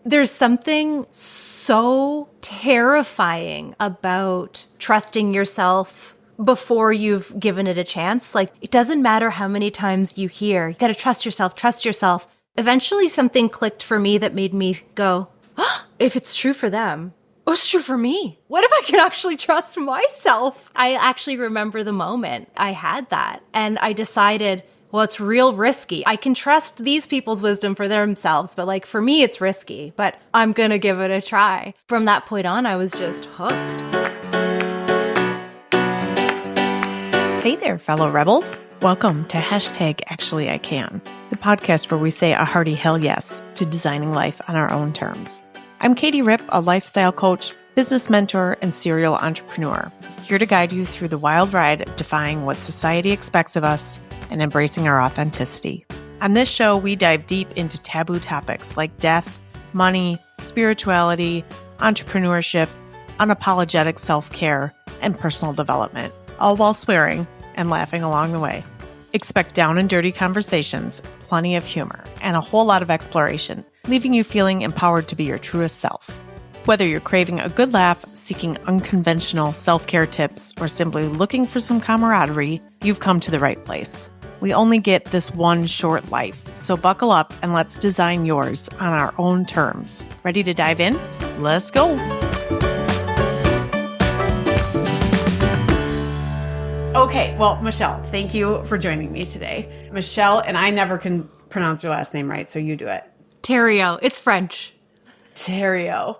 There's something so terrifying about trusting yourself before you've given it a chance. Like, it doesn't matter how many times you hear, you got to trust yourself, trust yourself. Eventually something clicked for me that made me go, if it's true for them, it's true for me. What if I can actually trust myself? I actually remember the moment I had that, and I decided, well, it's real risky. I can trust these people's wisdom for themselves, but like for me, it's risky, but I'm going to give it a try. From that point on, I was just hooked. Hey there, fellow rebels. Welcome to #ActuallyICan, the podcast where we say a hearty hell yes to designing life on our own terms. I'm Katie Ripp, a lifestyle coach, business mentor, and serial entrepreneur, here to guide you through the wild ride of defying what society expects of us and embracing our authenticity. On this show, we dive deep into taboo topics like death, money, spirituality, entrepreneurship, unapologetic self-care, and personal development, all while swearing and laughing along the way. Expect down and dirty conversations, plenty of humor, and a whole lot of exploration, leaving you feeling empowered to be your truest self. Whether you're craving a good laugh, seeking unconventional self-care tips, or simply looking for some camaraderie, you've come to the right place. We only get this one short life, so buckle up and let's design yours on our own terms. Ready to dive in? Let's go! Okay, well, Michelle, thank you for joining me today. Michelle, and I never can pronounce your last name right, so you do it. Theriault. It's French. Theriault.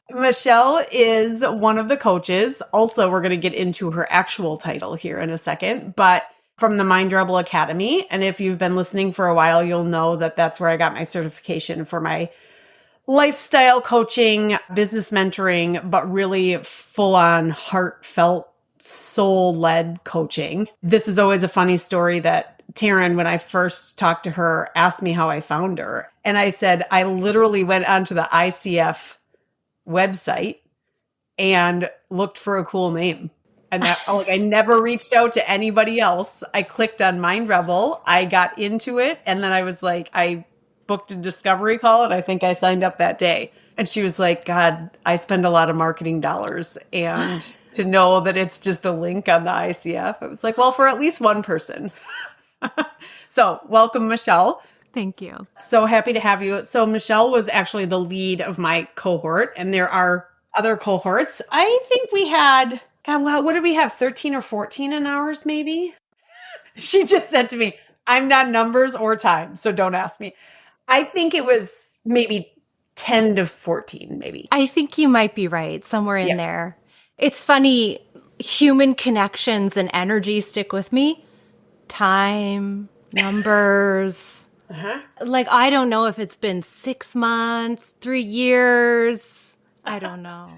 Michelle is one of the coaches. Also, we're going to get into her actual title here in a second, but from the Mind Rebel Academy. And if you've been listening for a while, you'll know that that's where I got my certification for my lifestyle coaching, business mentoring, but really full-on heartfelt, soul-led coaching. This is always a funny story that Taryn, when I first talked to her, asked me how I found her. And I said, I literally went onto the ICF website and looked for a cool name. And that, like, I never reached out to anybody else. I clicked on Mind Rebel. I got into it. And then I was like, I booked a discovery call and I think I signed up that day. And she was like, God, I spend a lot of marketing dollars. And to know that it's just a link on the ICF, I was like, well, for at least one person. So welcome, Michelle. Thank you. So happy to have you. So Michelle was actually the lead of my cohort, and there are other cohorts. I think we had, God, what did we have? 13 or 14 in ours, maybe? She just said to me, I'm not numbers or time, so don't ask me. I think it was maybe 10 to 14, maybe. I think you might be right, somewhere in there. It's funny, human connections and energy stick with me. Time, numbers. Like, I don't know if it's been 6 months, 3 years. I don't know.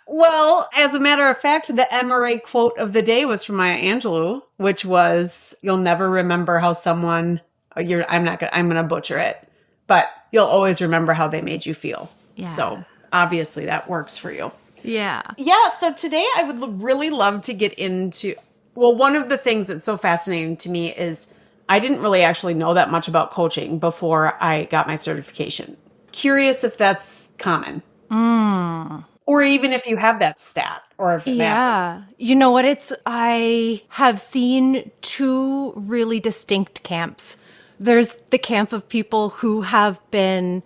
Well, as a matter of fact, the MRA quote of the day was from Maya Angelou, which was, you'll never remember how someone, I'm going to butcher it, but you'll always remember how they made you feel. Yeah. So obviously that works for you. Yeah. Yeah. So today I would really love to get into, well, one of the things that's so fascinating to me is I didn't really actually know that much about coaching before I got my certification. Curious if that's common. Or even if you have that stat or if it matters. You know what? I have seen two really distinct camps. There's the camp of people who have been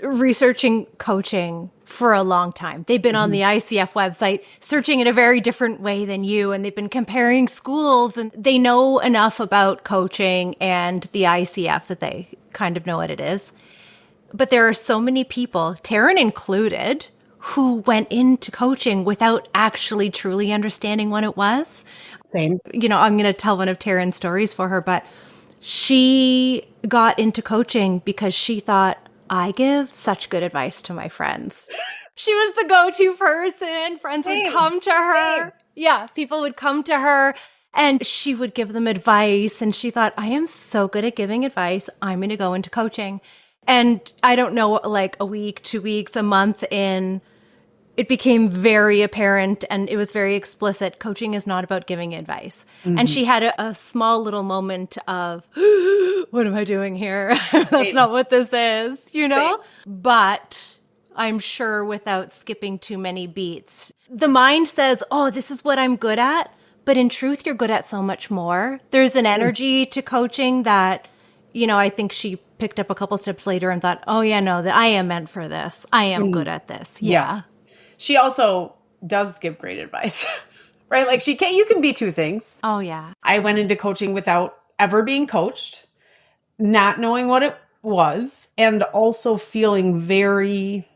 researching coaching for a long time. They've been on the ICF website searching in a very different way than you, and they've been comparing schools, and they know enough about coaching and the ICF that they kind of know what it is. But there are so many people, Taryn included, who went into coaching without actually truly understanding what it was. Same. You know, I'm going to tell one of Taryn's stories for her, but she got into coaching because she thought, I give such good advice to my friends. She was the go-to person. Friends would come to her. Yeah, people would come to her and she would give them advice. And she thought, I am so good at giving advice. I'm going to go into coaching. And I don't know, like a week, 2 weeks, a month in, it became very apparent and it was very explicit. Coaching is not about giving advice. And she had a small little moment of, what am I doing here? That's not what this is, you know? But I'm sure without skipping too many beats, the mind says, oh, this is what I'm good at. But in truth, you're good at so much more. There's an energy to coaching that, you know, I think she picked up a couple steps later and thought, oh, yeah, no, I am meant for this. I am good at this. Yeah. She also does give great advice, right? Like you can be two things. Oh, yeah. I went into coaching without ever being coached, not knowing what it was, and also feeling very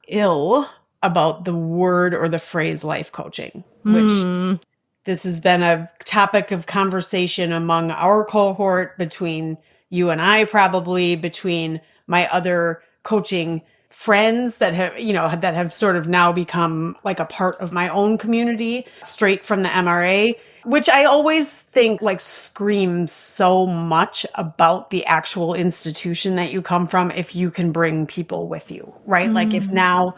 ill about the word or the phrase life coaching, which this has been a topic of conversation among our cohort, between you and I, probably between my other coaching friends that have sort of now become like a part of my own community straight from the MRA, which I always think like screams so much about the actual institution that you come from if you can bring people with you, right? Like if now,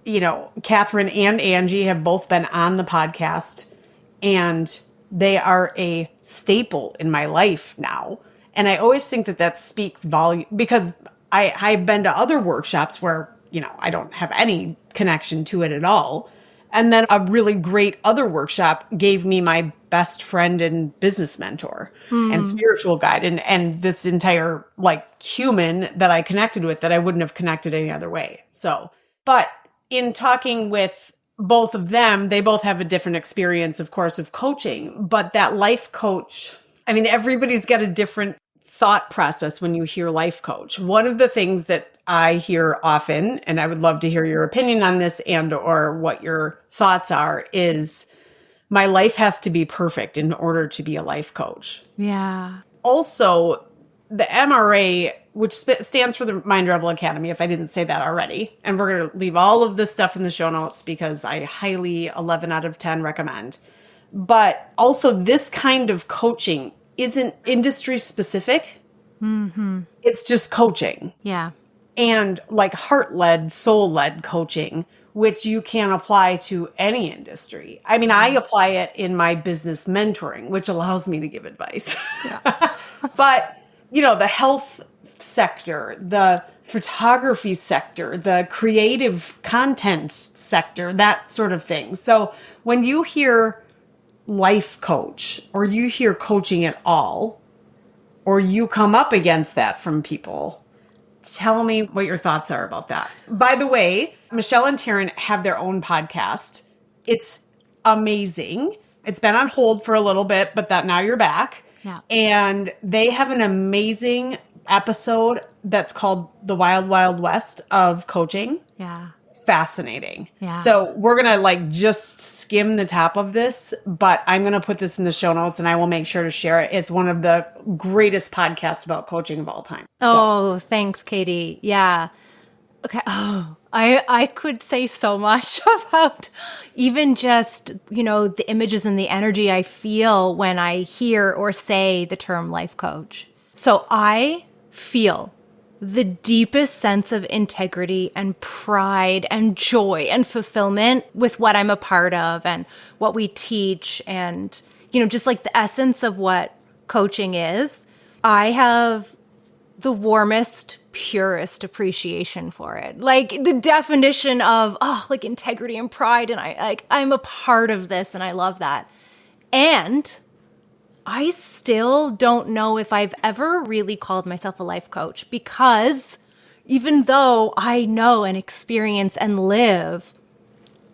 you know, Catherine and Angie have both been on the podcast and they are a staple in my life now. And I always think that speaks volume, because I've been to other workshops where, you know, I don't have any connection to it at all. And then a really great other workshop gave me my best friend and business mentor and spiritual guide and this entire like human that I connected with that I wouldn't have connected any other way. So, but in talking with both of them, they both have a different experience, of course, of coaching, but that life coach, I mean, everybody's got a different thought process when you hear life coach. One of the things that I hear often, and I would love to hear your opinion on this and or what your thoughts are, is my life has to be perfect in order to be a life coach. Yeah. Also, the MRA, which stands for the Mind Rebel Academy, if I didn't say that already, and we're going to leave all of this stuff in the show notes because I highly 11 out of 10 recommend. But also this kind of coaching isn't industry specific. It's just coaching. Yeah. And like heart-led, soul-led coaching, which you can apply to any industry. I mean, I apply it in my business mentoring, which allows me to give advice. Yeah. But, you know, the health sector, the photography sector, the creative content sector, that sort of thing. So when you hear life coach, or you hear coaching at all, or you come up against that from people, tell me what your thoughts are about that. By the way, Michelle and Taryn have their own podcast. It's amazing. It's been on hold for a little bit, but that now you're back. Yeah. And they have an amazing episode that's called The Wild Wild West of Coaching. Yeah. Fascinating. Yeah. So we're going to like just skim the top of this, but I'm going to put this in the show notes and I will make sure to share it. It's one of the greatest podcasts about coaching of all time. Oh, thanks, Katie. Yeah. Okay. Oh, I could say so much about even just, you know, the images and the energy I feel when I hear or say the term life coach. So I feel the deepest sense of integrity and pride and joy and fulfillment with what I'm a part of and what we teach and, you know, just like the essence of what coaching is. I have the warmest, purest appreciation for it. Like the definition of, like integrity and pride. And I'm a part of this and I love that. And I still don't know if I've ever really called myself a life coach, because even though I know and experience and live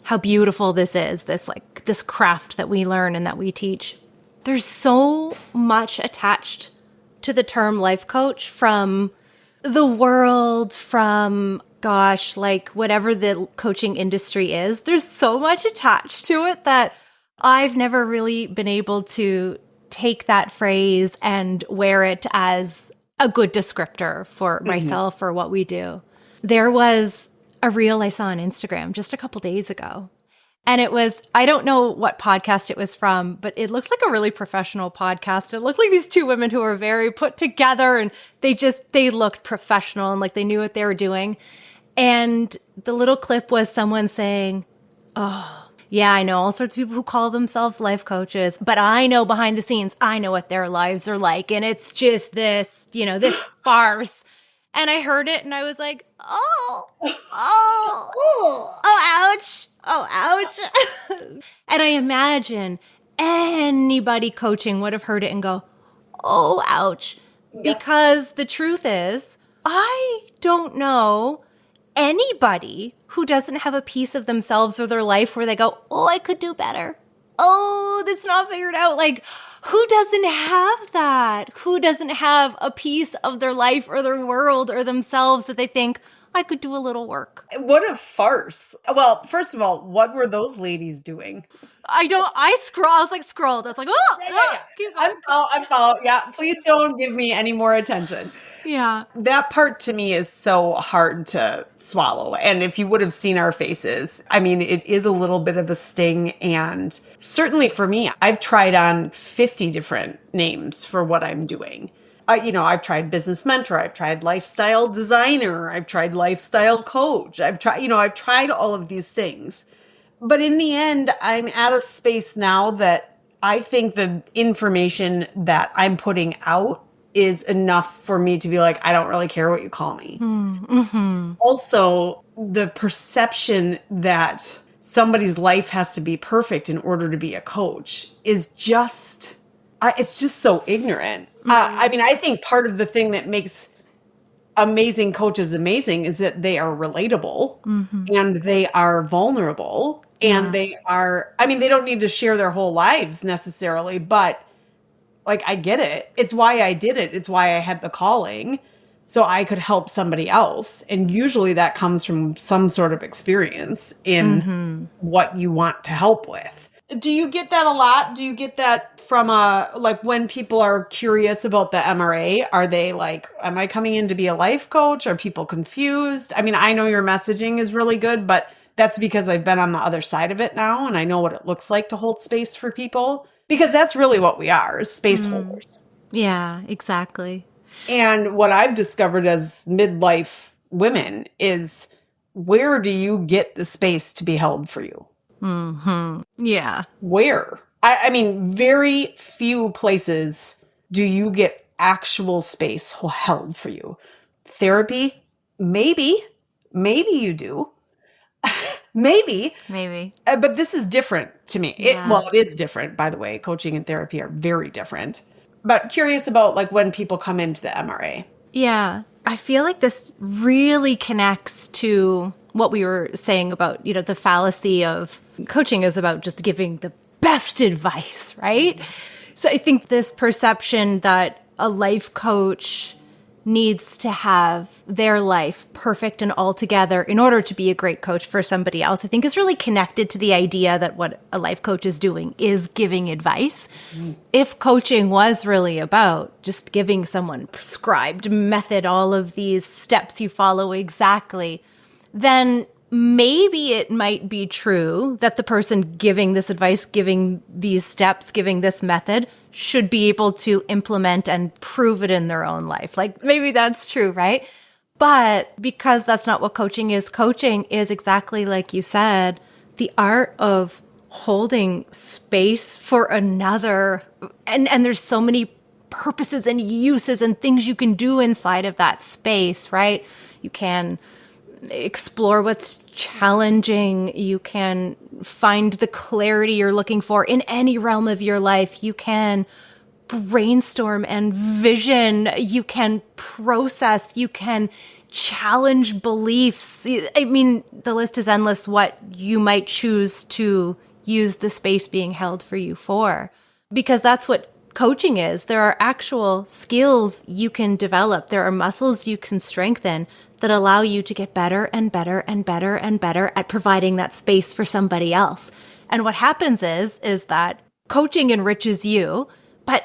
how beautiful this is, this craft that we learn and that we teach, there's so much attached to the term life coach from the world, from like whatever the coaching industry is. There's so much attached to it that I've never really been able to take that phrase and wear it as a good descriptor for myself or what we do. There was a reel I saw on Instagram just a couple days ago. And it was, I don't know what podcast it was from, but it looked like a really professional podcast. It looked like these two women who were very put together and they looked professional and like they knew what they were doing. And the little clip was someone saying, Yeah, I know all sorts of people who call themselves life coaches, but I know behind the scenes, I know what their lives are like. And it's just this, this farce. And I heard it and I was like, ouch. Oh, ouch. And I imagine anybody coaching would have heard it and go, oh, ouch. Yeah. Because the truth is, I don't know anybody who doesn't have a piece of themselves or their life where they go, oh, I could do better. Oh, that's not figured out. Like, who doesn't have that? Who doesn't have a piece of their life or their world or themselves that they think, I could do a little work? What a farce. Well, first of all, what were those ladies doing? I was scrolled. I was like, keep going. I'm following. Yeah, please don't give me any more attention. Yeah. That part to me is so hard to swallow. And if you would have seen our faces, I mean, it is a little bit of a sting. And certainly for me, I've tried on 50 different names for what I'm doing. I've tried business mentor, I've tried lifestyle designer, I've tried lifestyle coach, I've tried all of these things. But in the end, I'm at a space now that I think the information that I'm putting out is enough for me to be like, I don't really care what you call me. Mm-hmm. Also, the perception that somebody's life has to be perfect in order to be a coach is just, it's just so ignorant. Mm-hmm. I think part of the thing that makes amazing coaches amazing is that they are relatable and they are vulnerable and they don't need to share their whole lives necessarily, but like, I get it. It's why I did it. It's why I had the calling, so I could help somebody else. And usually that comes from some sort of experience in what you want to help with. Do you get that a lot? Do you get that from when people are curious about the MRA, are they like, am I coming in to be a life coach? Are people confused? I mean, I know your messaging is really good, but that's because I've been on the other side of it now and I know what it looks like to hold space for people. Because that's really what we are, as space holders. Yeah, exactly. And what I've discovered as midlife women is, where do you get the space to be held for you? Mm-hmm. Yeah. Where? I mean, very few places do you get actual space held for you. Therapy? Maybe you do. Maybe. But this is different to me. Yeah. It is different, by the way. Coaching and therapy are very different. But curious about like when people come into the MRA. Yeah. I feel like this really connects to what we were saying about, the fallacy of coaching is about just giving the best advice, right? So I think this perception that a life coach needs to have their life perfect and all together in order to be a great coach for somebody else, I think is really connected to the idea that what a life coach is doing is giving advice. If coaching was really about just giving someone prescribed method, all of these steps you follow exactly, then maybe it might be true that the person giving this advice, giving these steps, giving this method should be able to implement and prove it in their own life. Like maybe that's true, right? But because that's not what coaching is exactly like you said, the art of holding space for another. And there's so many purposes and uses and things you can do inside of that space, right? You can explore what's challenging. You can find the clarity you're looking for in any realm of your life. You can brainstorm and vision. You can process. You can challenge beliefs. I mean, the list is endless what you might choose to use the space being held for you for, because that's what coaching is. There are actual skills you can develop. There are muscles you can strengthen that allow you to get better and better and better and better at providing that space for somebody else. And what happens is that coaching enriches you, but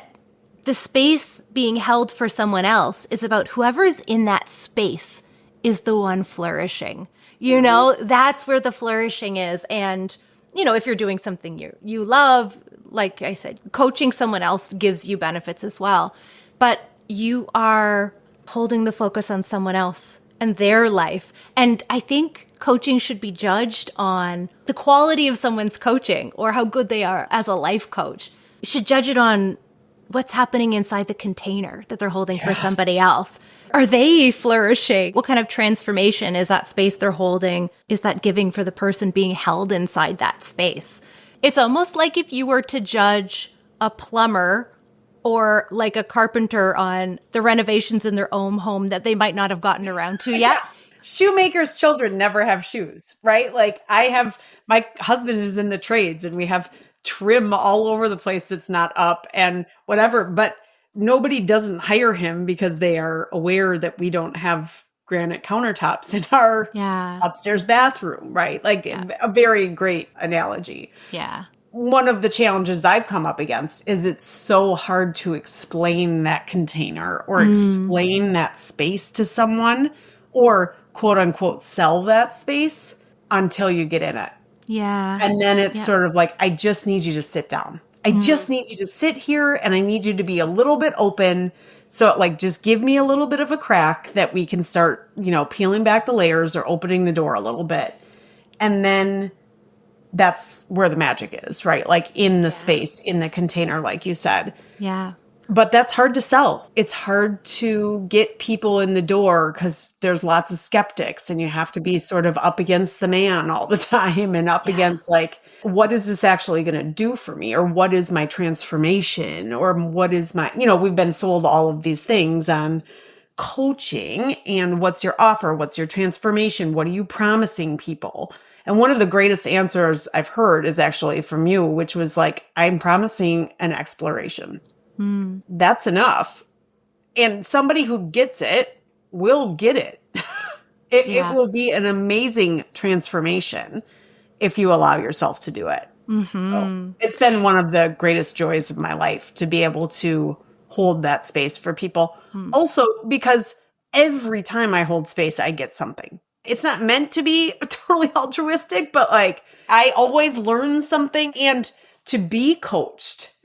the space being held for someone else is about whoever's in that space is the one flourishing. That's where the flourishing is. And, if you're doing something you love, like I said, coaching someone else gives you benefits as well. But you are holding the focus on someone else. and their life. And I think coaching should be judged on the quality of someone's coaching or how good they are as a life coach. You should judge it on what's happening inside the container that they're holding for somebody else. Are they flourishing? What kind of transformation is that space they're holding? Is that giving for the person being held inside that space? It's almost like if you were to judge a plumber or like a carpenter on the renovations in their own home that they might not have gotten around to yet. Yeah. Shoemakers' children never have shoes, right? Like my husband is in the trades and we have trim all over the place that's not up and whatever, but nobody doesn't hire him because they are aware that we don't have granite countertops in our upstairs bathroom, right? Like a very great analogy. Yeah. One of the challenges I've come up against is it's so hard to explain that container or explain that space to someone or quote unquote sell that space until you get in it. Yeah. And then it's sort of like, I just need you to sit down. I just need you to sit here and I need you to be a little bit open. So like, just give me a little bit of a crack that we can start, peeling back the layers or opening the door a little bit. And then that's where the magic is, right? Like in the space, in the container, like you said. Yeah. But that's hard to sell. It's hard to get people in the door because there's lots of skeptics and you have to be sort of up against the man all the time and up against like, what is this actually going to do for me? Or what is my transformation? Or what is my, we've been sold all of these things on coaching and what's your offer? What's your transformation? What are you promising people? And one of the greatest answers I've heard is actually from you, which was like, I'm promising an exploration. That's enough. And somebody who gets it will get it. It will be an amazing transformation if you allow yourself to do it. So it's been one of the greatest joys of my life to be able to hold that space for people. Also, because every time I hold space, I get something. It's not meant to be totally altruistic, but like I always learn something. And to be coached,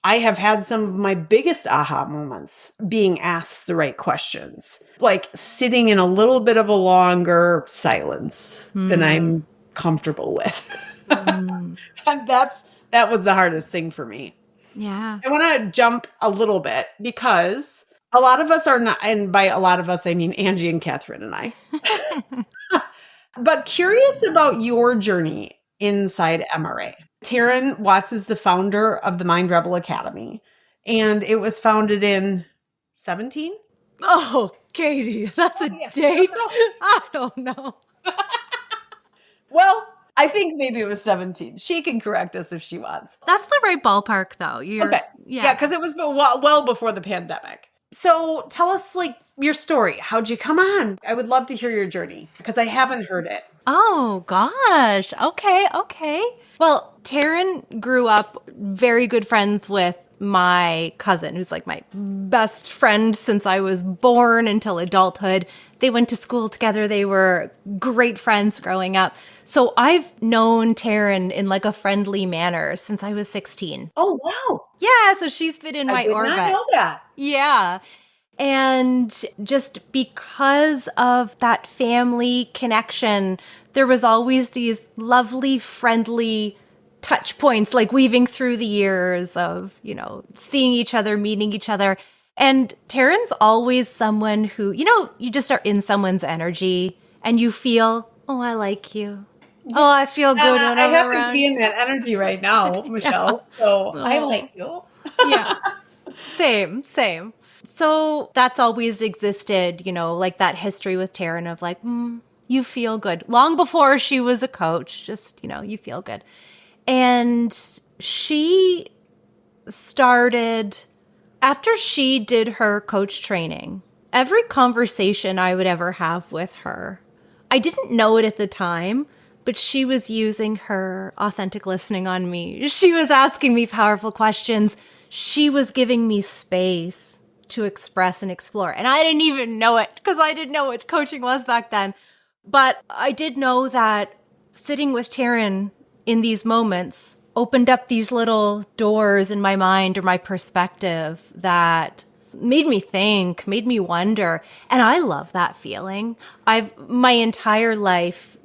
I have had some of my biggest aha moments being asked the right questions, like sitting in a little bit of a longer silence than I'm comfortable with. And that was the hardest thing for me. Yeah. I want to jump a little bit because a lot of us are not, and by a lot of us, I mean Angie and Catherine and I, but curious about your journey inside MRA. Taryn Watts is the founder of the Mind Rebel Academy, and it was founded in 17? Oh, Katie, that's a date. I don't know. Well, I think maybe it was 17. She can correct us if she wants. That's the right ballpark, though. Okay. Yeah, because it was well before the pandemic. So tell us like your story. How'd you come on? I would love to hear your journey because I haven't heard it. Oh, gosh. Okay. Well, Taryn grew up very good friends with my cousin, who's like my best friend since I was born until adulthood. They went to school together. They were great friends growing up. So I've known Taryn in like a friendly manner since I was 16. Oh, wow. Yeah, so she's been in my orbit. I did not know that. Yeah. And just because of that family connection, there was always these lovely, friendly touch points, like weaving through the years of, seeing each other, meeting each other. And Taryn's always someone who, you just are in someone's energy and you feel, oh, I like you. Oh, I feel good when I I'm happen around to be in that energy right now, Michelle. So I like you. Yeah. Same. So that's always existed, like that history with Taryn of like, you feel good. Long before she was a coach, just, you feel good. And she started, after she did her coach training, every conversation I would ever have with her, I didn't know it at the time, but she was using her authentic listening on me. She was asking me powerful questions. She was giving me space to express and explore. And I didn't even know it because I didn't know what coaching was back then. But I did know that sitting with Taryn in these moments opened up these little doors in my mind or my perspective that made me think, made me wonder. And I love that feeling. My entire life,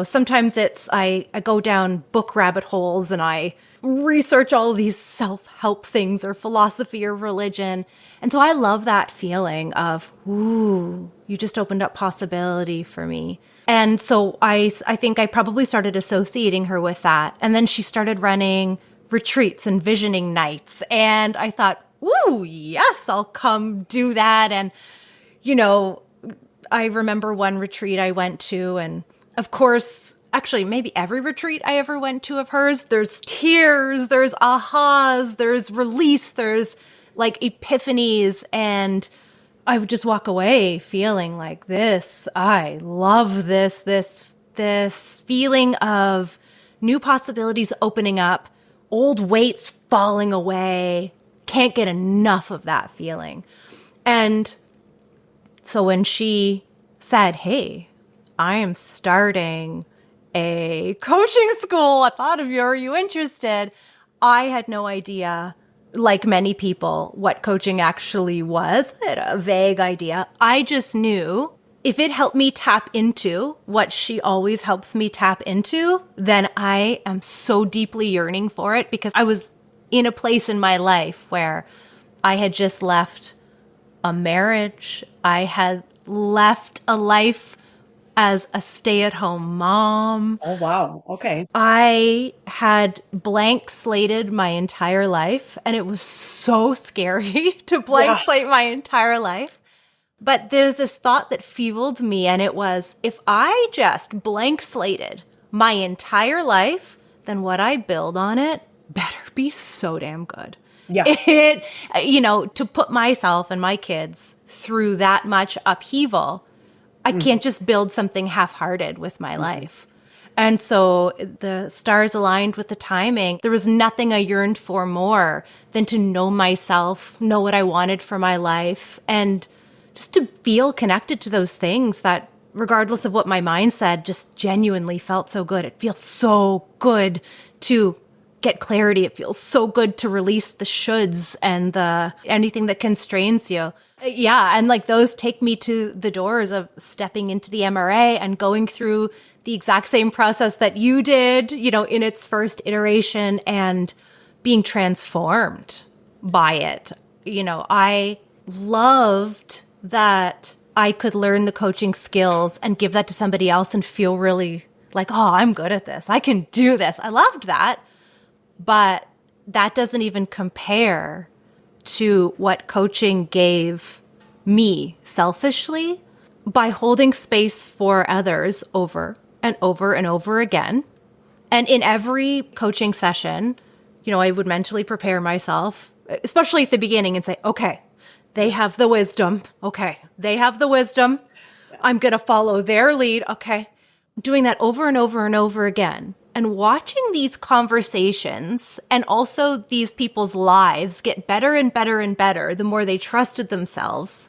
sometimes I go down book rabbit holes and I research all of these self-help things or philosophy or religion. And so I love that feeling of, ooh, you just opened up possibility for me. And so I think I probably started associating her with that. And then she started running retreats and visioning nights. And I thought, ooh, yes, I'll come do that. And, I remember one retreat I went to, and of course, actually, maybe every retreat I ever went to of hers, there's tears, there's ahas, there's release, there's like epiphanies. And I would just walk away feeling like this. I love this feeling of new possibilities opening up, old weights falling away. Can't get enough of that feeling. And so when she said, hey, I am starting a coaching school. I thought of you. Are you interested? I had no idea, like many people, what coaching actually was. I had a vague idea. I just knew if it helped me tap into what she always helps me tap into, then I am so deeply yearning for it, because I was in a place in my life where I had just left a marriage. I had left a life as a stay-at-home mom. Oh, wow. Okay. I had blank slated my entire life, and it was so scary to blank slate my entire life. But there's this thought that fueled me, and it was, if I just blank slated my entire life, then what I build on it better be so damn good. Yeah. To put myself and my kids through that much upheaval, I can't just build something half-hearted with my life. And so the stars aligned with the timing. There was nothing I yearned for more than to know myself, know what I wanted for my life, and just to feel connected to those things that, regardless of what my mind said, just genuinely felt so good. It feels so good to get clarity. It feels so good to release the shoulds and anything that constrains you. Yeah. And like those take me to the doors of stepping into the MRA and going through the exact same process that you did, in its first iteration, and being transformed by it. I loved that I could learn the coaching skills and give that to somebody else and feel really like, oh, I'm good at this. I can do this. I loved that. But that doesn't even compare to what coaching gave me selfishly by holding space for others over and over and over again. And in every coaching session, I would mentally prepare myself, especially at the beginning, and say, okay, they have the wisdom. Okay, they have the wisdom. I'm going to follow their lead. Okay. Doing that over and over and over again. And watching these conversations and also these people's lives get better and better and better the more they trusted themselves.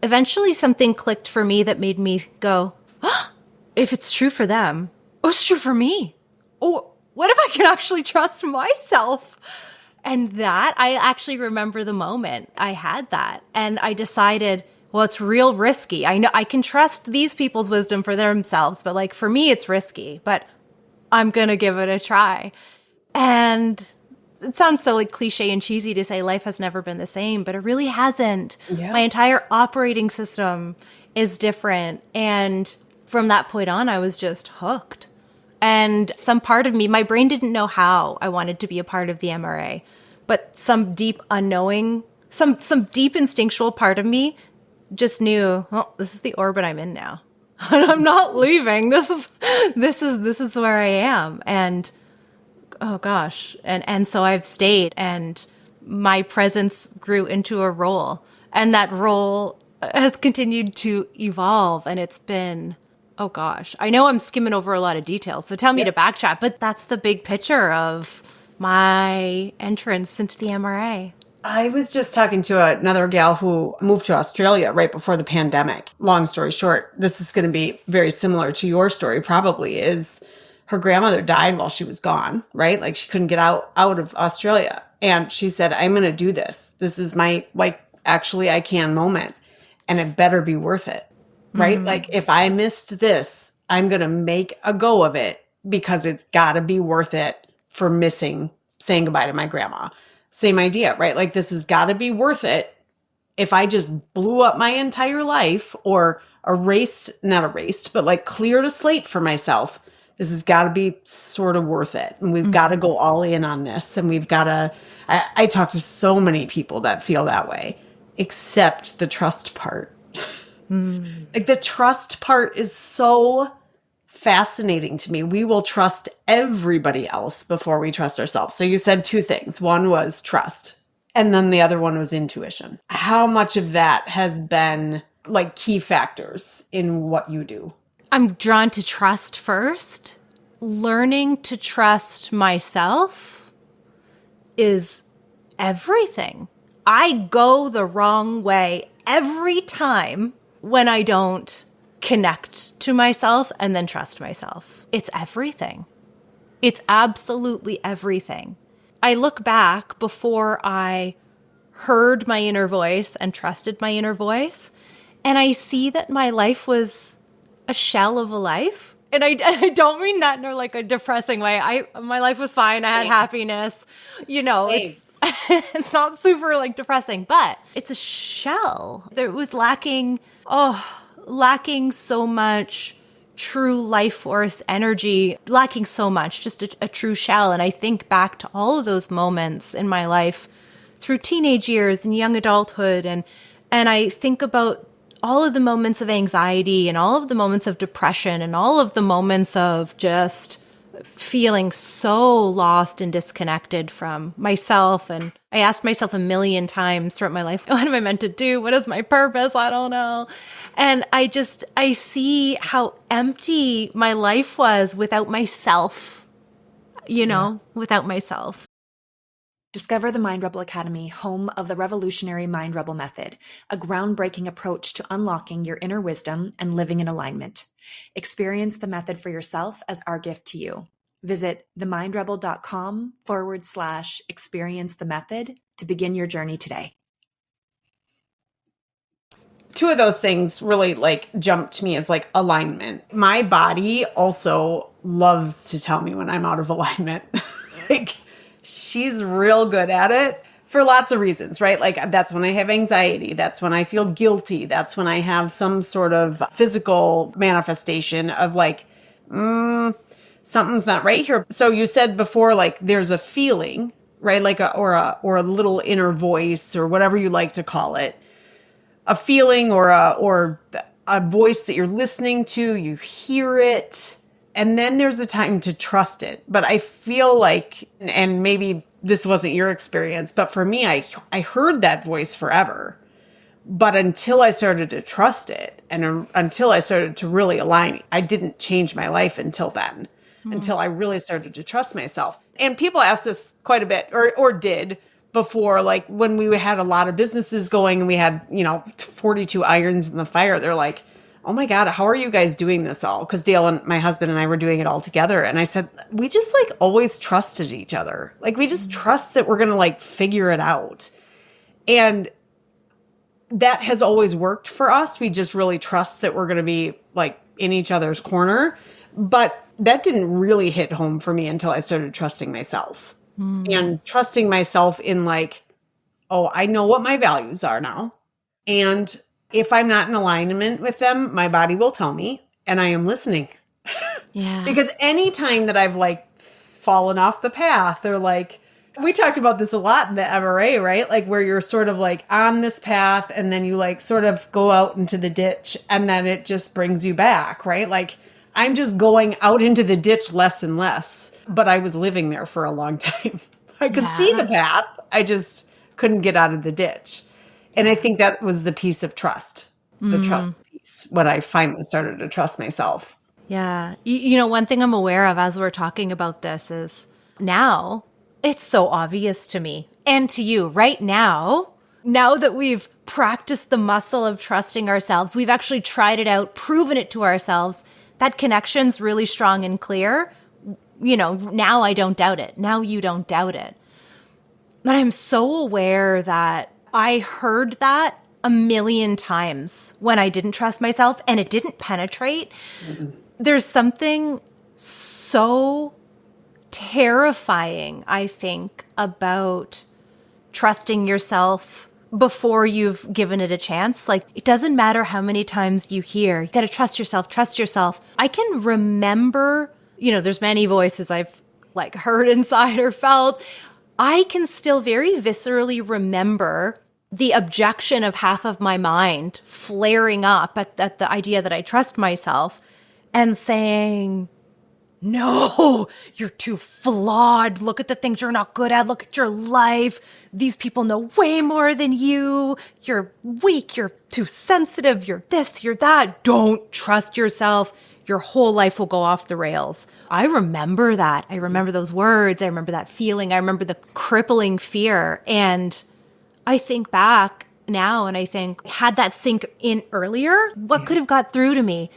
Eventually something clicked for me that made me go, oh, if it's true for them, it's true for me. Oh, what if I can actually trust myself? And that, I actually remember the moment I had that. And I decided, well, it's real risky. I know I can trust these people's wisdom for themselves, but like for me, it's risky. But I'm going to give it a try. And it sounds so like cliche and cheesy to say life has never been the same, but it really hasn't. Yeah. My entire operating system is different. And from that point on, I was just hooked. And some part of me, my brain didn't know how I wanted to be a part of the MRA, but some deep unknowing, some deep instinctual part of me just knew, oh, this is the orbit I'm in now. And I'm not leaving. This is where I am. And oh gosh. And so I've stayed, and my presence grew into a role, and that role has continued to evolve. And it's been, oh gosh, I know I'm skimming over a lot of details, so tell me to backtrack, but that's the big picture of my entrance into the MRA. I was just talking to another gal who moved to Australia right before the pandemic. Long story short, this is going to be very similar to your story probably, is her grandmother died while she was gone, right? Like she couldn't get out of Australia. And she said, I'm going to do this. This is my, like, actually I can moment, and it better be worth it, right? Like if I missed this, I'm going to make a go of it because it's got to be worth it for missing saying goodbye to my grandma. Same idea, right? Like this has got to be worth it. If I just blew up my entire life or not erased, but like cleared a slate for myself, this has got to be sort of worth it. And we've got to go all in on this. And we've got to, I talk to so many people that feel that way, except the trust part. Like the trust part is so fascinating to me. We will trust everybody else before we trust ourselves. So you said two things. One was trust, and then the other one was intuition. How much of that has been like key factors in what you do? I'm drawn to trust first. Learning to trust myself is everything. I go the wrong way every time when I don't connect to myself and then trust myself. It's everything. It's absolutely everything. I look back before I heard my inner voice and trusted my inner voice, and I see that my life was a shell of a life. And I don't mean that in like a depressing way. My life was fine. I had happiness. You know, it's not super like depressing, but it's a shell. There was lacking so much true life force energy, lacking so much, just a true shell. And I think back to all of those moments in my life through teenage years and young adulthood. And I think about all of the moments of anxiety and all of the moments of depression and all of the moments of just feeling so lost and disconnected from myself. And I asked myself a million times throughout my life, what am I meant to do? What is my purpose? I don't know. And I see how empty my life was without myself, without myself. Discover the Mind Rebel Academy, home of the revolutionary Mind Rebel method, a groundbreaking approach to unlocking your inner wisdom and living in alignment. Experience the method for yourself as our gift to you. Visit themindrebel.com/experience the method to begin your journey today. Two of those things really like jumped to me as like alignment. My body also loves to tell me when I'm out of alignment. Like she's real good at it for lots of reasons, right? Like that's when I have anxiety. That's when I feel guilty. That's when I have some sort of physical manifestation of like, something's not right here. So you said before, like there's a feeling, right? Like or a little inner voice or whatever you like to call it. A feeling or a voice that you're listening to, you hear it. And then there's a time to trust it. But I feel like, and maybe this wasn't your experience, but for me, I heard that voice forever. But until I started to trust it and until I started to really align, I didn't change my life until then, until I really started to trust myself. And people ask this quite a bit or did before, like when we had a lot of businesses going and we had, 42 irons in the fire. They're like, oh my God, how are you guys doing this all? Because Dale and my husband and I were doing it all together. And I said, we just like always trusted each other. Like we just trust that we're going to like figure it out. And that has always worked for us. We just really trust that we're going to be like in each other's corner. But that didn't really hit home for me until I started trusting myself. And trusting myself in like, oh, I know what my values are now. And if I'm not in alignment with them, my body will tell me, and I am listening. Yeah. Because anytime that I've like fallen off the path, or like, we talked about this a lot in the MRA, right? Like where you're sort of like on this path and then you like sort of go out into the ditch and then it just brings you back, right? Like I'm just going out into the ditch less and less, but I was living there for a long time. I could see the path. I just couldn't get out of the ditch. And I think that was the piece of trust, the trust piece, when I finally started to trust myself. Yeah. One thing I'm aware of as we're talking about this is now it's so obvious to me and to you right now that we've practiced the muscle of trusting ourselves, we've actually tried it out, proven it to ourselves, that connection's really strong and clear. Now I don't doubt it. Now you don't doubt it. But I'm so aware that I heard that a million times when I didn't trust myself and it didn't penetrate. Mm-hmm. There's something so terrifying, I think, about trusting yourself before you've given it a chance. Like, it doesn't matter how many times you hear, you got to trust yourself, trust yourself. I can remember, there's many voices I've like heard inside or felt. I can still very viscerally remember the objection of half of my mind flaring up at the idea that I trust myself and saying, no, you're too flawed. Look at the things you're not good at. Look at your life. These people know way more than you. You're weak. You're too sensitive. You're this, you're that. Don't trust yourself. Your whole life will go off the rails. I remember that. I remember those words. I remember that feeling. I remember the crippling fear. And I think back now and I think, had that sink in earlier, what could have got through to me?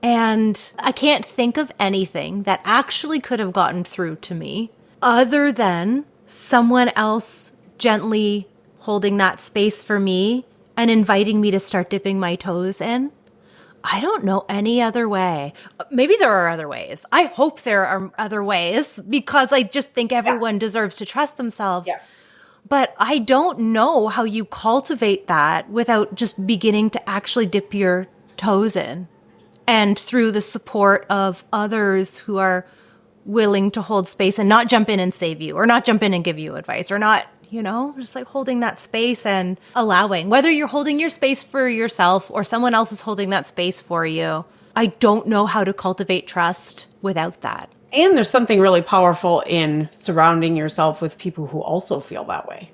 And I can't think of anything that actually could have gotten through to me other than someone else gently holding that space for me and inviting me to start dipping my toes in. I don't know any other way. Maybe there are other ways. I hope there are other ways because I just think everyone deserves to trust themselves. Yeah. But I don't know how you cultivate that without just beginning to actually dip your toes in. And through the support of others who are willing to hold space and not jump in and save you or not jump in and give you advice or not, just like holding that space and allowing, whether you're holding your space for yourself or someone else is holding that space for you. I don't know how to cultivate trust without that. And there's something really powerful in surrounding yourself with people who also feel that way.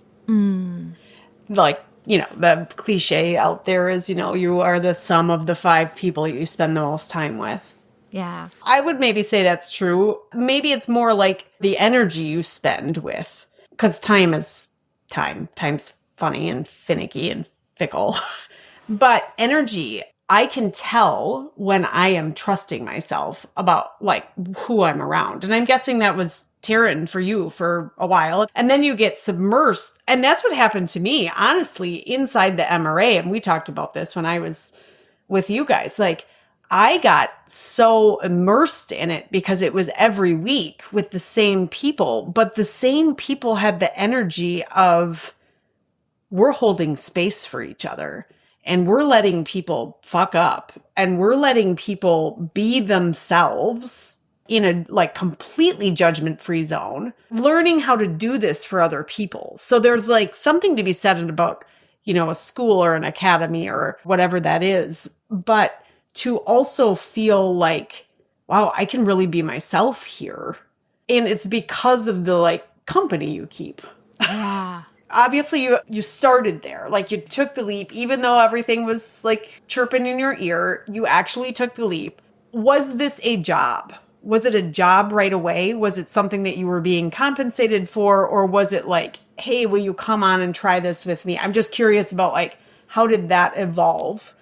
Like, the cliche out there is, you are the sum of the 5 people you spend the most time with. Yeah. I would maybe say that's true. Maybe it's more like the energy you spend with, because time is time. Time's funny and finicky and fickle. But energy, I can tell when I am trusting myself about like who I'm around. And I'm guessing that was Taryn for you for a while. And then you get submersed. And that's what happened to me, honestly, inside the MRA. And we talked about this when I was with you guys. Like, I got so immersed in it because it was every week with the same people. But the same people had the energy of, we're holding space for each other. And we're letting people fuck up. And we're letting people be themselves in a like completely judgment-free zone, learning how to do this for other people. So there's like something to be said about, a school or an academy or whatever that is, but to also feel like, wow, I can really be myself here. And it's because of the like company you keep. Yeah. Obviously you started there, like you took the leap, even though everything was like chirping in your ear, you actually took the leap. Was this a job? Was it a job right away? Was it something that you were being compensated for? Or was it like, hey, will you come on and try this with me? I'm just curious about like, how did that evolve?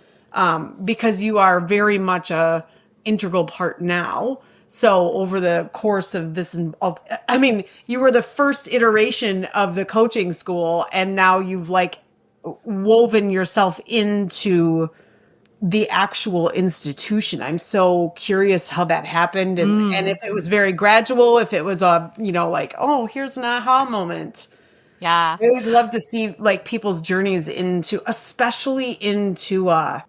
Because you are very much a integral part now. So over the course of this, you were the first iteration of the coaching school, and now you've like woven yourself into the actual institution. I'm so curious how that happened and if it was very gradual, if it was here's an aha moment. Yeah. I always love to see like people's journeys especially into at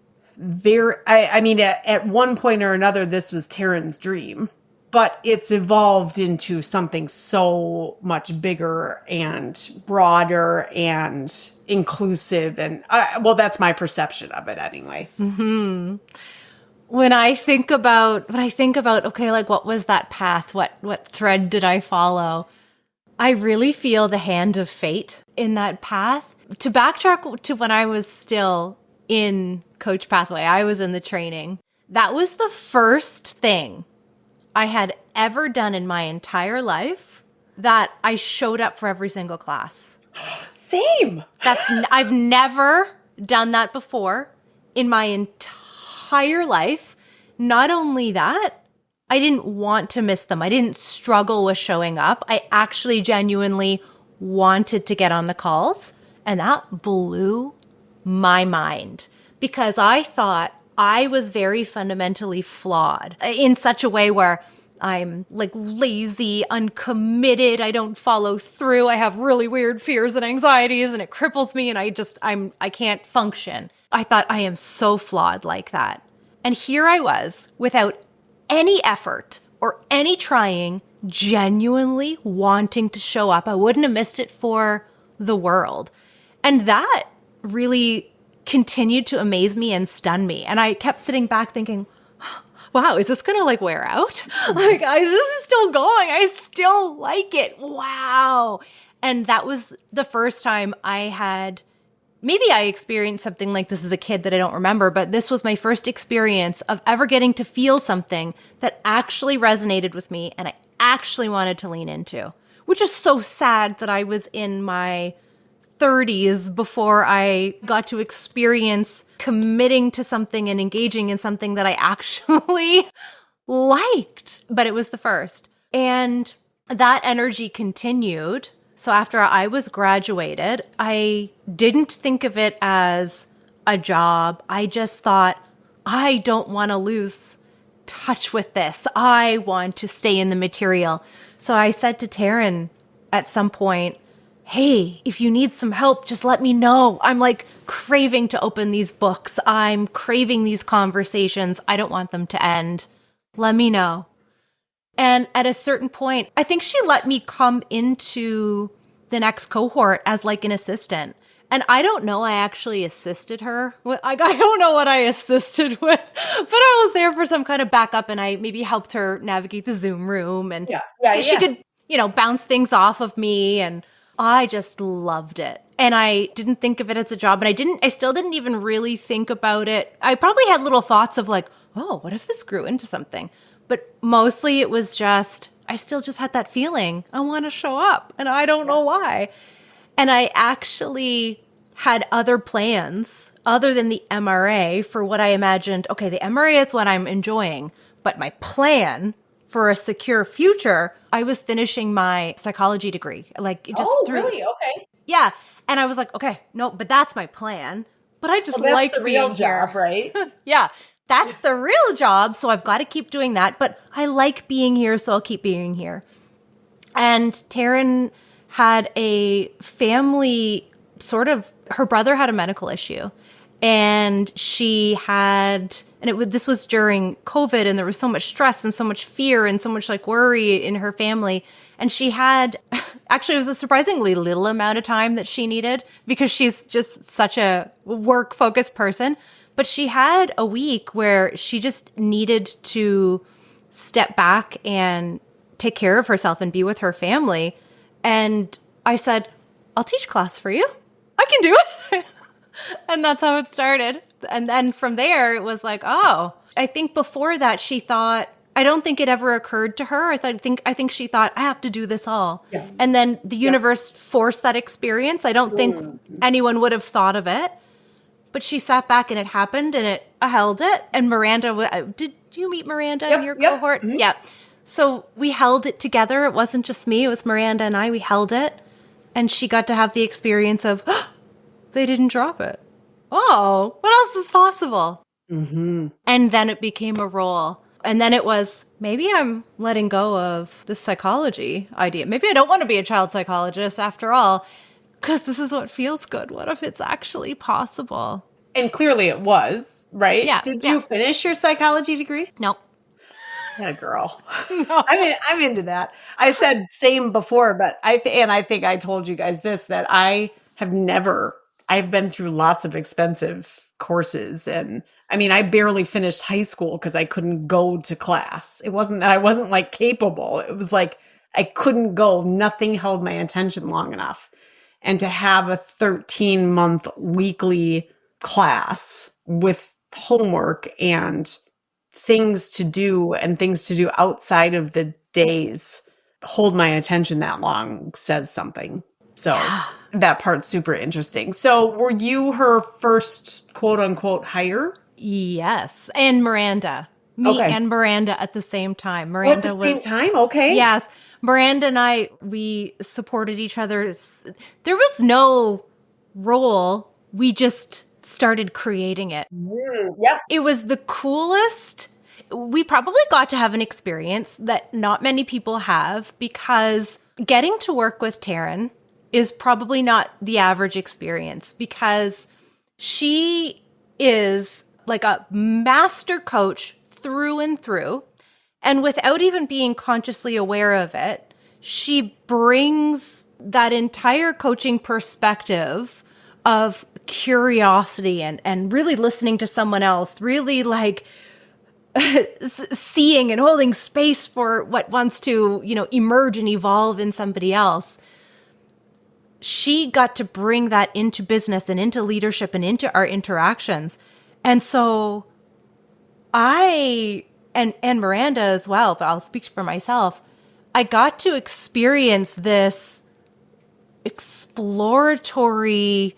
one point or another, this was Taryn's dream, but it's evolved into something so much bigger and broader and inclusive. And that's my perception of it anyway. Mm-hmm. When I think about, okay, like what was that path? What thread did I follow? I really feel the hand of fate in that path. To backtrack to when I was still in Coach Pathway, I was in the training. That was the first thing I had ever done in my entire life that I showed up for every single class. Same. I've never done that before in my entire life. Not only that, I didn't want to miss them. I didn't struggle with showing up. I actually genuinely wanted to get on the calls And that blew my mind because I thought I was very fundamentally flawed in such a way where I'm like lazy, uncommitted. I don't follow through. I have really weird fears and anxieties and it cripples me and I can't function. I thought I am so flawed like that. And here I was without any effort or any trying, genuinely wanting to show up. I wouldn't have missed it for the world. And that really continued to amaze me and stun me. And I kept sitting back thinking, wow, is this going to like wear out? Like, this is still going. I still like it. Wow. And that was the first time maybe I experienced something like this as a kid that I don't remember, but this was my first experience of ever getting to feel something that actually resonated with me and I actually wanted to lean into, which is so sad that I was in my 30s before I got to experience committing to something and engaging in something that I actually liked. But it was the first. And that energy continued. So after I was graduated, I didn't think of it as a job. I just thought, I don't want to lose touch with this. I want to stay in the material. So I said to Taryn at some point, hey, if you need some help, just let me know. I'm like craving to open these books. I'm craving these conversations. I don't want them to end. Let me know. And at a certain point, I think she let me come into the next cohort as like an assistant. And I don't know, I actually assisted her. I don't know what I assisted with, but I was there for some kind of backup and I maybe helped her navigate the Zoom room and she could, bounce things off of me. And I just loved it. And I didn't think of it as a job. And I still didn't even really think about it. I probably had little thoughts of like, oh, what if this grew into something? But mostly it was just, I still just had that feeling. I want to show up and I don't know why. And I actually had other plans other than the MRA for what I imagined. Okay, the MRA is what I'm enjoying, but my plan for a secure future, I was finishing my psychology degree. Really? Okay. Yeah. And I was like, okay, no, but that's my plan. But I just like the being real job, here. right? Yeah. That's the real job. So I've got to keep doing that. But I like being here, so I'll keep being here. And Taryn had a family her brother had a medical issue. And this was during COVID and there was so much stress and so much fear and so much like worry in her family. And she had, actually it was a surprisingly little amount of time that she needed because she's just such a work focused person. But she had a week where she just needed to step back and take care of herself and be with her family. And I said, I'll teach class for you. I can do it. And that's how it started. And then from there, it was like, oh, I think before that, she thought, I don't think it ever occurred to her. I think she thought, I have to do this all. Yeah. And then the universe forced that experience. I don't think anyone would have thought of it. But she sat back and it happened and I held it. And Miranda, did you meet Miranda in your cohort? Mm-hmm. Yeah. So we held it together. It wasn't just me. It was Miranda and I. We held it. And she got to have the experience of, they didn't drop it. Oh, what else is possible? Mm-hmm. And then it became a role. And then it was, maybe I'm letting go of the psychology idea. Maybe I don't want to be a child psychologist after all, because this is what feels good. What if it's actually possible? And clearly it was, right? Yeah. Did you finish your psychology degree? No. Yeah, girl. No. I'm into that. I said same before, but I think I told you guys this, that I've been through lots of expensive courses. And I barely finished high school because I couldn't go to class. It wasn't that I wasn't like capable. It was like I couldn't go. Nothing held my attention long enough. And to have a 13-month weekly class with homework and things to do outside of the days hold my attention that long says something. So that part's super interesting. So were you her first quote unquote hire? Yes. And Miranda. And Miranda at the same time. Miranda at the same time? Okay. Yes. Miranda and I, we supported each other. There was no role, we just started creating it. Yep. It was the coolest. We probably got to have an experience that not many people have, because getting to work with Taryn is probably not the average experience, because she is like a master coach through and through. And without even being consciously aware of it, she brings that entire coaching perspective of curiosity and really listening to someone else, really like seeing and holding space for what wants to, emerge and evolve in somebody else. She got to bring that into business and into leadership and into our interactions. And so and Miranda as well, but I'll speak for myself, I got to experience this exploratory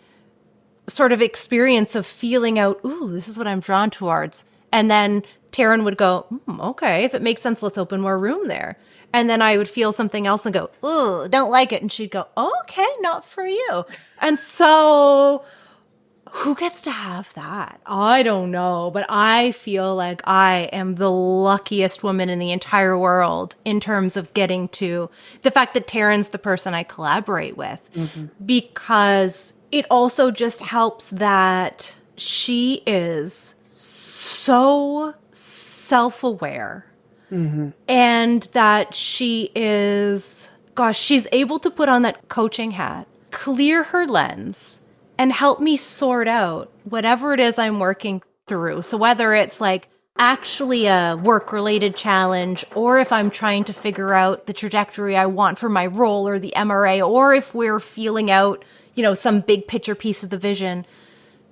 sort of experience of feeling out, ooh, this is what I'm drawn towards. And then Taryn would go, okay, if it makes sense, let's open more room there. And then I would feel something else and go, ooh, don't like it. And she'd go, okay, not for you. And so who gets to have that? I don't know, but I feel like I am the luckiest woman in the entire world in terms of getting to the fact that Taryn's the person I collaborate with, because it also just helps that she is so self-aware and that she is, she's able to put on that coaching hat, clear her lens, and help me sort out whatever it is I'm working through. So whether it's like actually a work-related challenge, or if I'm trying to figure out the trajectory I want for my role or the MRA, or if we're feeling out, some big picture piece of the vision,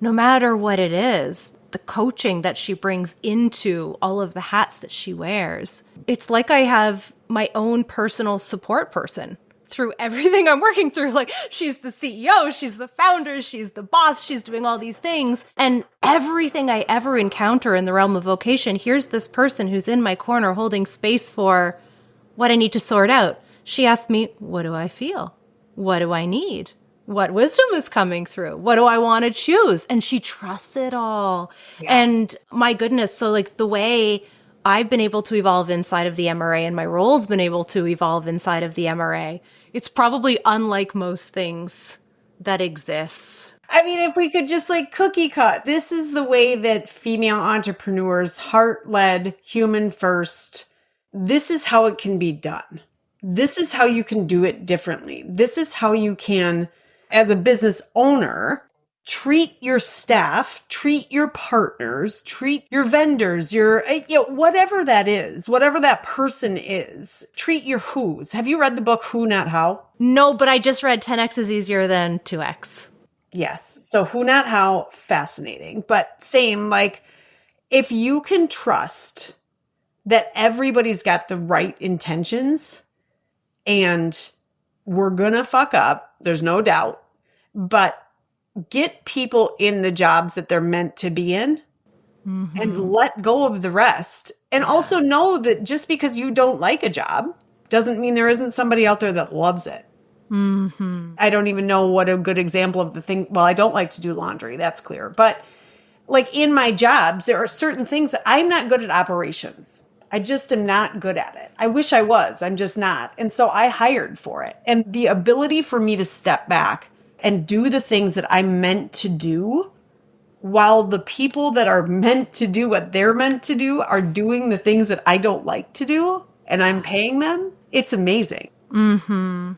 no matter what it is, the coaching that she brings into all of the hats that she wears, it's like I have my own personal support person through everything I'm working through. Like, she's the CEO, she's the founder, she's the boss, she's doing all these things. And everything I ever encounter in the realm of vocation, here's this person who's in my corner holding space for what I need to sort out. She asked me, what do I feel? What do I need? What wisdom is coming through? What do I want to choose? And she trusts it all. Yeah. And my goodness, so like the way I've been able to evolve inside of the MRA and my role's been able to evolve inside of the MRA, it's probably unlike most things that exist. I mean, if we could just like cookie cut, this is the way that female entrepreneurs, heart-led, human first, this is how it can be done. This is how you can do it differently. This is how you can, as a business owner, treat your staff, treat your partners, treat your vendors, your, whatever that is, whatever that person is, treat your who's. Have you read the book Who Not How? No, but I just read 10X is easier than 2X. Yes. So Who Not How, fascinating. But same, like, if you can trust that everybody's got the right intentions and we're gonna fuck up, there's no doubt, but get people in the jobs that they're meant to be in and let go of the rest. And also know that just because you don't like a job doesn't mean there isn't somebody out there that loves it. I don't even know what a good example of the thing. Well, I don't like to do laundry. That's clear. But like in my jobs, there are certain things that I'm not good at operations. I just am not good at it. I wish I was. I'm just not. And so I hired for it. And the ability for me to step back and do the things that I'm meant to do while the people that are meant to do what they're meant to do are doing the things that I don't like to do and I'm paying them, it's amazing.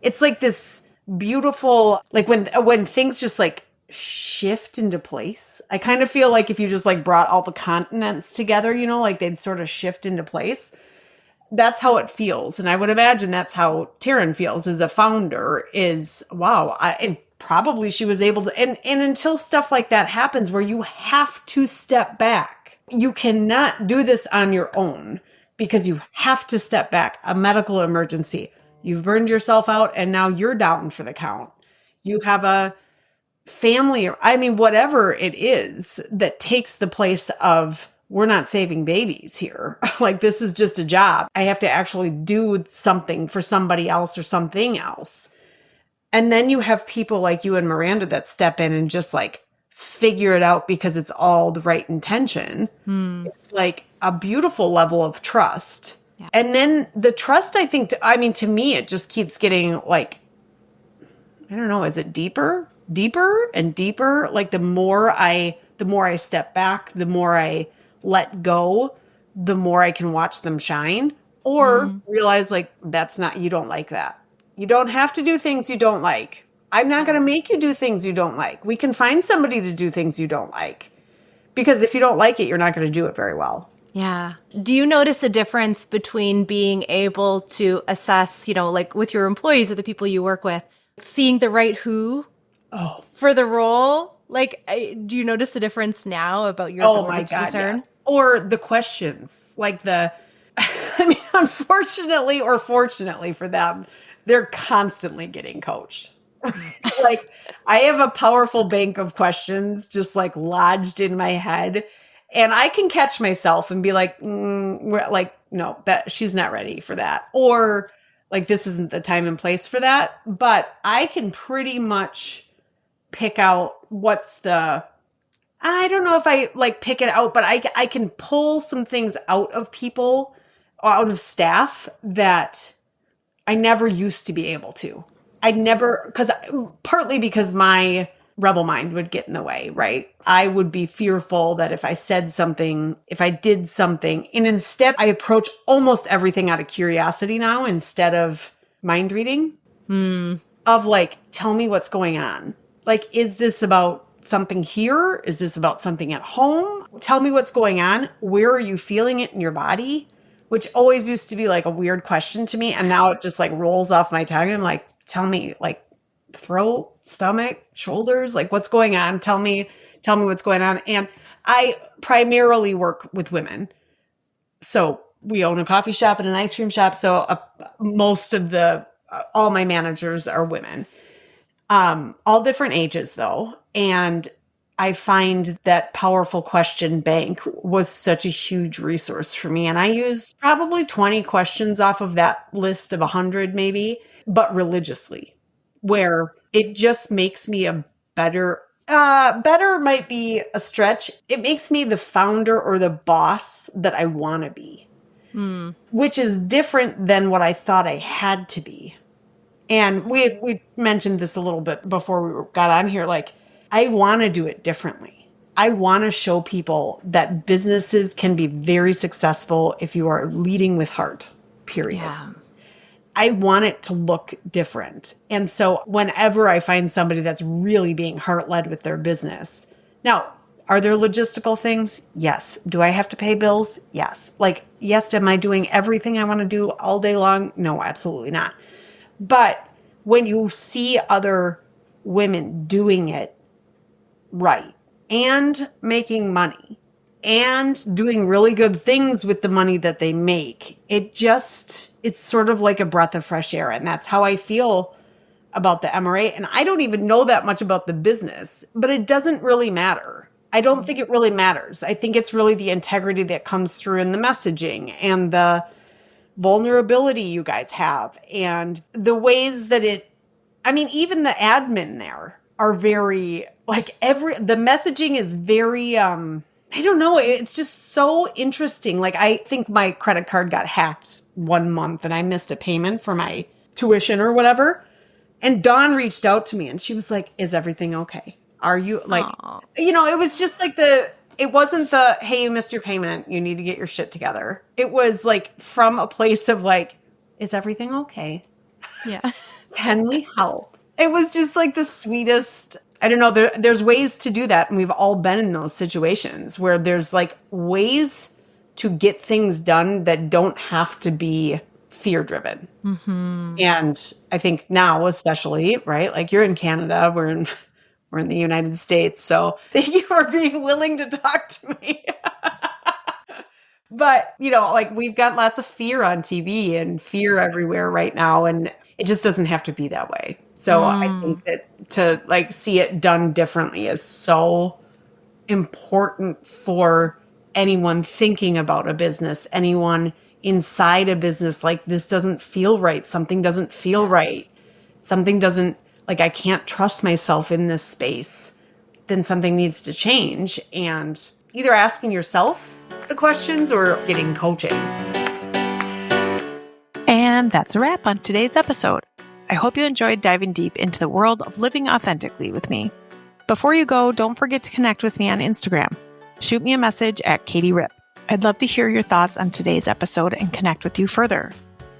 It's like this beautiful, like when things just like shift into place. I kind of feel like if you just like brought all the continents together, like they'd sort of shift into place. That's how it feels. And I would imagine that's how Taryn feels as a founder is, wow. And probably she was able to, and until stuff like that happens where you have to step back, you cannot do this on your own because you have to step back. A medical emergency. You've burned yourself out and now you're down for the count. You have a family, whatever it is that takes the place of, we're not saving babies here. Like, this is just a job. I have to actually do something for somebody else or something else. And then you have people like you and Miranda that step in and just like figure it out because it's all the right intention. It's like a beautiful level of trust. Yeah. And then the trust, I think, to me, it just keeps getting like, I don't know, is it deeper and deeper? Like the more I step back, the more I let go, the more I can watch them shine or realize like, you don't like that. You don't have to do things you don't like. I'm not going to make you do things you don't like. We can find somebody to do things you don't like. Because if you don't like it, you're not going to do it very well. Yeah. Do you notice a difference between being able to assess, like with your employees or the people you work with, seeing the right who for the role? Like, do you notice a difference now about your ability to discern? Yes. Or the questions, like unfortunately or fortunately for them, they're constantly getting coached. Like I have a powerful bank of questions just like lodged in my head, and I can catch myself and be like, no, that she's not ready for that. Or like, this isn't the time and place for that. But I can pretty much pick out I don't know if I like pick it out, but I can pull some things out of people, out of staff that I never used to be able to. Partly because my rebel mind would get in the way, right? I would be fearful that if I said something, if I did something, and instead I approach almost everything out of curiosity now instead of mind reading of like, tell me what's going on. Like, is this about something here? Is this about something at home? Tell me what's going on. Where are you feeling it in your body? Which always used to be like a weird question to me. And now it just like rolls off my tongue. I'm like, tell me, like throat, stomach, shoulders, like what's going on? Tell me what's going on. And I primarily work with women. So we own a coffee shop and an ice cream shop. So all my managers are women, all different ages though. And I find that powerful question bank was such a huge resource for me. And I use probably 20 questions off of that list of 100 maybe, but religiously, where it just makes me a better might be a stretch. It makes me the founder or the boss that I want to be, which is different than what I thought I had to be. And we mentioned this a little bit before we got on here. Like, I want to do it differently. I want to show people that businesses can be very successful if you are leading with heart, period. Yeah. I want it to look different. And so whenever I find somebody that's really being heart-led with their business, now, are there logistical things? Yes. Do I have to pay bills? Yes. Like, yes, am I doing everything I want to do all day long? No, absolutely not. But when you see other women doing it right and making money and doing really good things with the money that they make, it's sort of like a breath of fresh air. And that's how I feel about the MRA. And I don't even know that much about the business, but it doesn't really matter. I don't think it really matters. I think it's really the integrity that comes through in the messaging and the vulnerability you guys have and the ways that even the admin there are very, like the messaging is very, I don't know. It's just so interesting. Like, I think my credit card got hacked one month and I missed a payment for my tuition or whatever. And Dawn reached out to me and she was like, is everything okay? Are you like, Aww. It was just like it wasn't the, hey, you missed your payment, you need to get your shit together. It was like from a place of like, is everything okay? Yeah. Can we help? It was just like the sweetest. I don't know. There's ways to do that. And we've all been in those situations where there's like ways to get things done that don't have to be fear driven. Mm-hmm. And I think now, especially, right? Like, you're in Canada, we're in the United States. So thank you for being willing to talk to me. But, like, we've got lots of fear on TV and fear everywhere right now. And it just doesn't have to be that way. So I think that to like see it done differently is so important for anyone thinking about a business, anyone inside a business. Like, this doesn't feel right. Something doesn't feel right. Something doesn't, like I can't trust myself in this space, then something needs to change. And either asking yourself the questions or getting coaching. And that's a wrap on today's episode. I hope you enjoyed diving deep into the world of living authentically with me. Before you go, don't forget to connect with me on Instagram. Shoot me a message at Katie Ripp. I'd love to hear your thoughts on today's episode and connect with you further.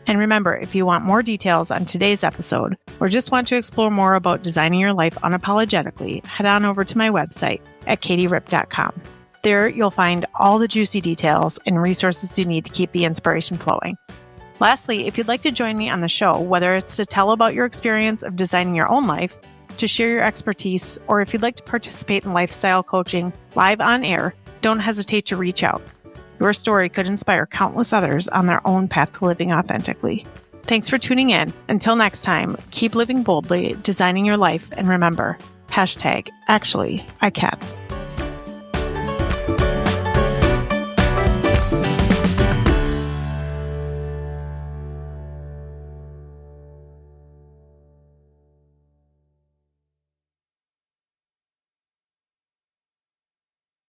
And remember, if you want more details on today's episode or just want to explore more about designing your life unapologetically, head on over to my website at katieripp.com. There, you'll find all the juicy details and resources you need to keep the inspiration flowing. Lastly, if you'd like to join me on the show, whether it's to tell about your experience of designing your own life, to share your expertise, or if you'd like to participate in lifestyle coaching live on air, don't hesitate to reach out. Your story could inspire countless others on their own path to living authentically. Thanks for tuning in. Until next time, keep living boldly, designing your life, and remember, #actually, I can.